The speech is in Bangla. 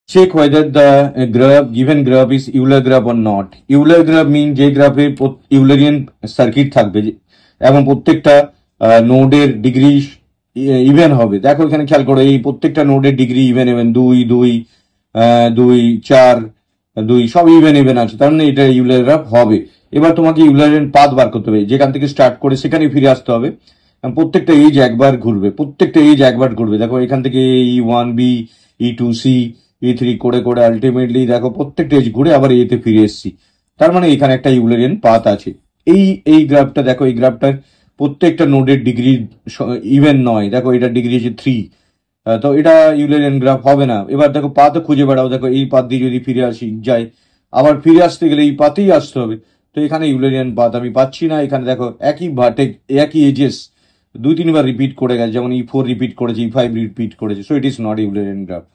check whether the graph given graph is Euler graph or not. Euler graph mean যে গ্রাফে ইউলারিয়ান সার্কিট থাকবে এবং প্রত্যেকটা নোডের ডিগ্রি ইভেন হবে। দেখো এখানে খেয়াল করো, এই প্রত্যেকটা নোডের ডিগ্রি ইভেন ইভেন 2 2 2 4 2 সব ইভেন ইভেন আছে, তার মানে এটা ইউলার গ্রাফ হবে। এবার তোমাকে ইউলারিয়ান পাথ বার করতে হবে, যেখান থেকে স্টার্ট করে সেখানে ফিরে আসতে হবে। প্রত্যেকটা এজ একবার ঘুরবে, প্রত্যেকটা এজ একবার ঘুরবে। দেখো এখান থেকে E1B E2C E3 করে করে আলটিমেটলি দেখো প্রত্যেকটা এজ ঘুরে আবার এতে ফিরে এসেছি, তার মানে এখানে একটা ইউলারিয়ান পাথ আছে। এই গ্রাফটা দেখো, এই গ্রাফটার প্রত্যেকটা নোডের ডিগ্রি ইভেন নয়। দেখো এটা ডিগ্রি আছে 3, তো এটা ইউলারিয়ান গ্রাফ হবে না। এবার দেখো পাথ খুঁজে বেড়াও, দেখো এই পাথ দিয়ে যদি ফিরে আসি যায়, আবার ফিরে আসতে গেলে এই পাথেই আসতে হবে। তো এখানে ইউলারিয়ান পাথ আমি পাচ্ছি না। এখানে দেখো একই ভার্টেক্স একই এজেস 2-3 বার রিপিট করে গেছে, যেমন E4 রিপিট করেছে, E5 রিপিট করেছে, so it is not Eulerian graph.